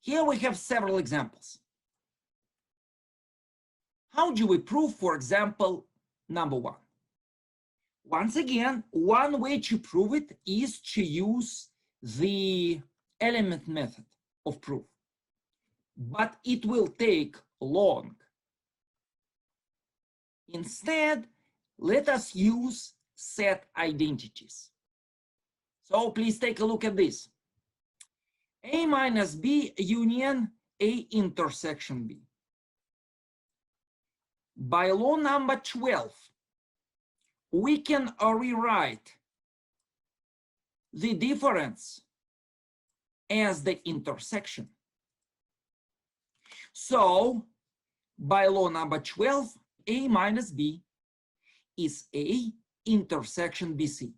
Here we have several examples. How do we prove, for example, number 1? Once again, one way to prove it is to use the element method of proof, but it will take long. Instead, let us use set identities. So please take a look at this. A minus B union A intersection B. By law number 12, we can rewrite the difference as the intersection. So by law number 12, A minus B is A intersection BC.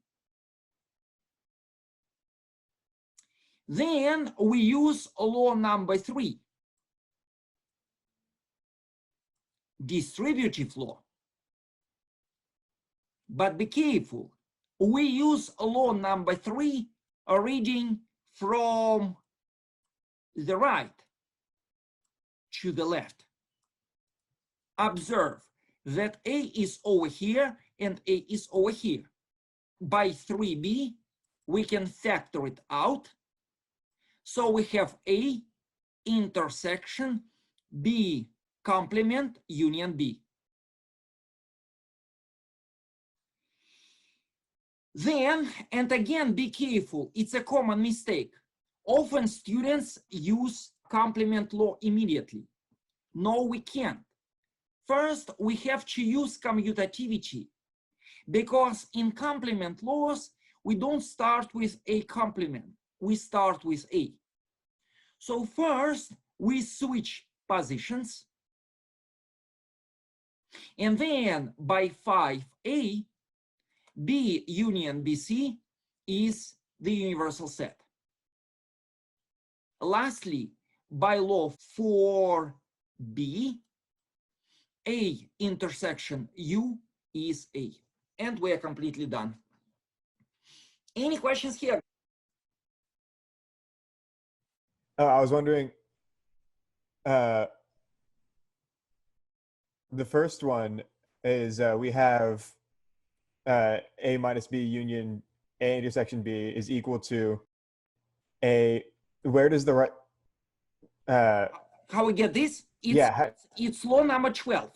Then we use law number 3, distributive law. But be careful, we use law number 3 reading from the right to the left. Observe that A is over here and A is over here. By 3b, we can factor it out. So we have A intersection B complement union B. Then, and again, be careful, it's a common mistake. Often students use complement law immediately. No, we can't. First, we have to use commutativity, because in complement laws, we don't start with A complement, we start with A. So first, we switch positions, and then by 5a, B union BC is the universal set. Lastly, by law 4b, A intersection U is A. And we are completely done. Any questions here? I was wondering, the first one is we have A minus B union A intersection B is equal to A. Where does the right? How we get this? It's law number 12.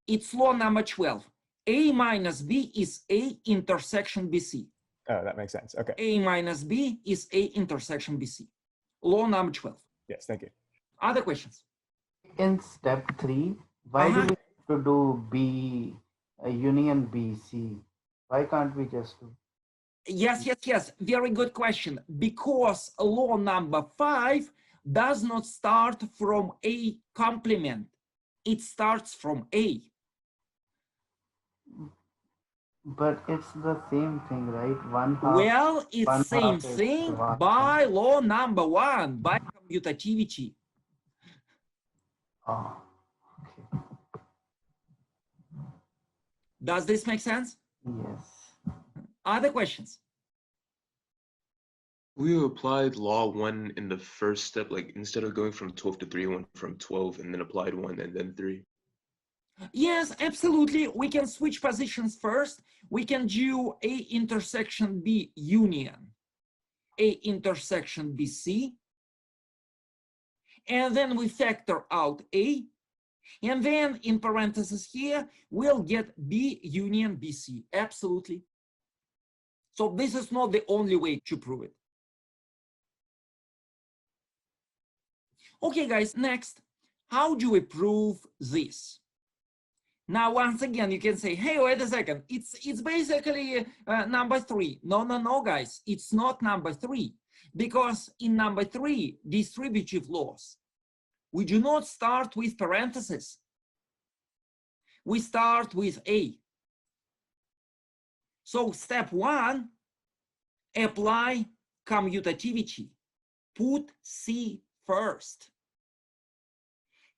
It's law number 12. A minus B is A intersection BC. Oh, that makes sense. Okay. A minus B is A intersection BC. Law number 12. Yes, thank you. Other questions? In step 3, why do we have to do B union BC? Why can't we just do? Yes. Very good question. Because law number 5 does not start from A complement. It starts from A. But it's the same thing, right? Well, it's same thing by law number 1, by commutativity. Oh, okay. Does this make sense? Yes. Other questions? We applied law 1 in the first step, like instead of going from 12 to 3, went from 12 and then applied 1 and then 3. Yes, absolutely. We can switch positions first. We can do A intersection B union A intersection BC. And then we factor out A. And then in parentheses here, we'll get B union BC. Absolutely. So this is not the only way to prove it. Okay, guys, next, how do we prove this? Now, once again, you can say, hey, wait a second, it's basically number 3. No, guys, it's not number 3. Because in number 3, distributive laws, we do not start with parentheses. We start with A. So step 1, apply commutativity. Put C first.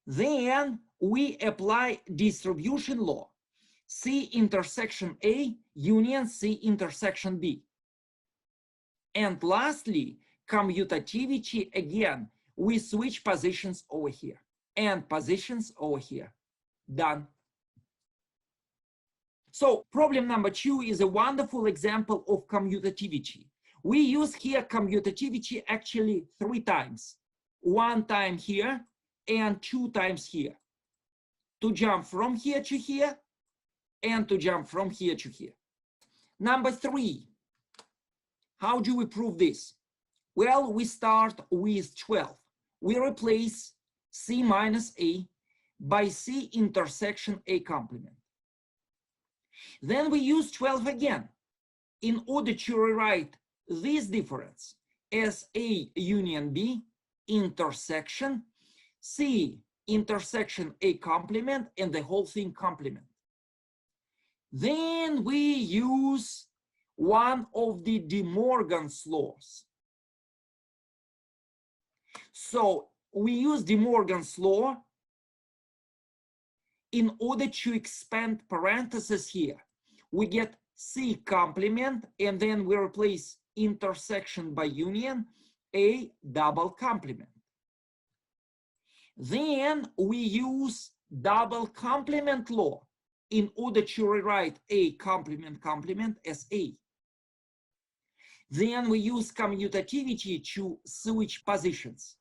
Then we apply distribution law. C intersection A union C intersection B. And lastly, commutativity again. we switch positions over here and positions over here. Done. So problem number 2 is a wonderful example of commutativity. We use here commutativity actually 3 times. 1 time here and 2 times here. To jump from here to here and to jump from here to here. Number 3, how do we prove this? Well, we start with 12. We replace C minus A by C intersection A complement. Then we use 12 again in order to rewrite this difference as A union B intersection C intersection A complement and the whole thing complement. Then we use one of the De Morgan's laws. So we use De Morgan's law in order to expand parentheses here. We get C complement and then we replace intersection by union A double complement. Then we use double complement law in order to rewrite A complement complement as A. Then we use commutativity to switch positions.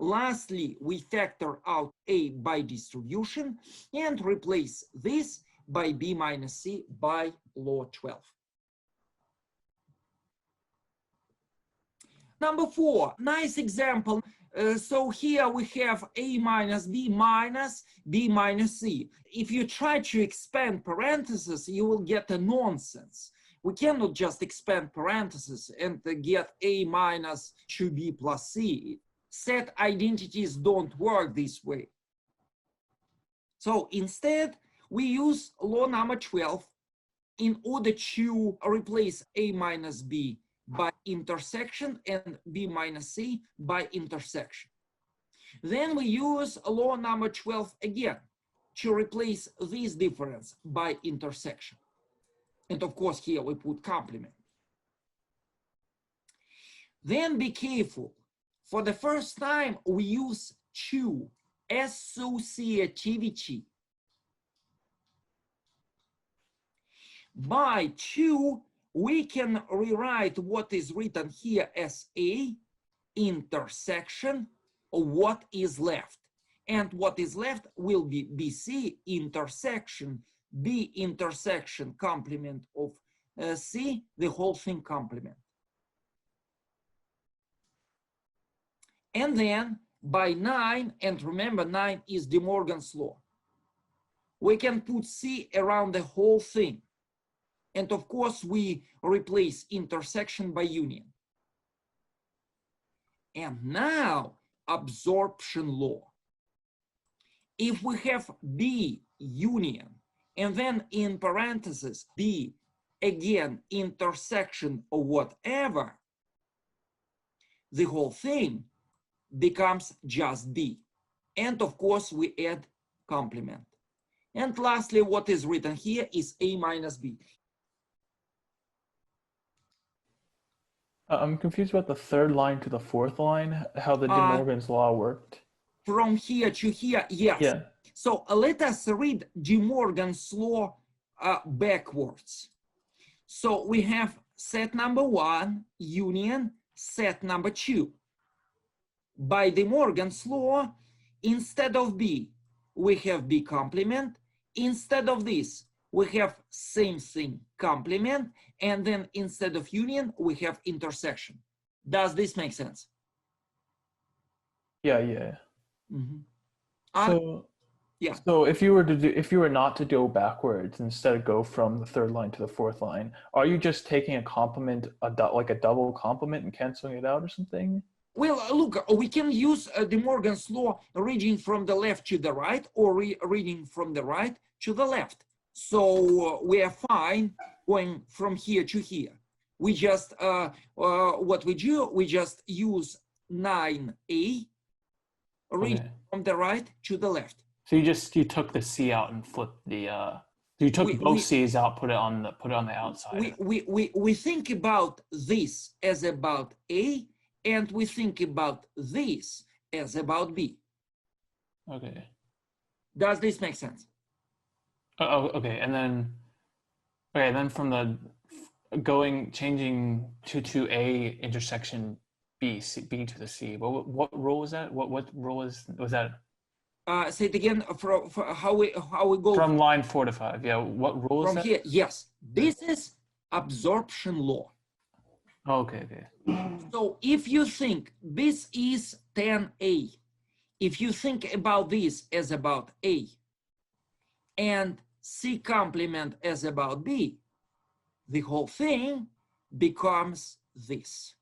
Lastly, we factor out A by distribution and replace this by B minus C by law 12. Number 4, nice example. So here we have A minus B minus C. If you try to expand parentheses, you will get a nonsense. We cannot just expand parentheses and get A minus 2B plus C. Set identities don't work this way. So instead, we use law number 12 in order to replace A minus B by intersection and B minus C by intersection. Then we use law number 12 again to replace this difference by intersection. And of course, here we put complement. Then be careful. For the first time, we use 2 associativity. By 2, we can rewrite what is written here as A intersection of what is left. And what is left will be BC intersection, B intersection complement of C, the whole thing complement. And then by 9, and remember 9 is De Morgan's law, we can put C around the whole thing. And of course, we replace intersection by union. And now, absorption law. If we have B union, and then in parentheses, B, again, intersection or whatever, the whole thing becomes just B. And of course, we add complement. And lastly, what is written here is A minus B. I'm confused about the third line to the fourth line, how the De Morgan's law worked. From here to here, yes. Yeah. So let us read De Morgan's law backwards. So we have set number 1, union, set number 2. By De Morgan's law, instead of B, we have B complement. Instead of this, we have same thing, complement. And then instead of union, we have intersection. Does this make sense? Yeah, yeah. Mm-hmm. So, yeah. So if you were not to go backwards, instead go from the third line to the fourth line, are you just taking a complement, like a double complement and canceling it out or something? Well, look, we can use De Morgan's law reading from the left to the right or reading from the right to the left. So we are fine going from here to here. We just, what we do, we just use 9A reading from the right to the left. So you took the C out and flipped the, so you took both C's out, put it on the outside. We think about this as about A and we think about this as about B. Okay. Does this make sense? Okay. And then from the changing to A intersection B to the C. What rule was that? What rule was that? Say it again for how we go From line 4 to 5. Yeah. What rule is from that? here. Yes, this is absorption law. Okay. So if you think this is 10A, if you think about this as about A and C complement as about B, the whole thing becomes this.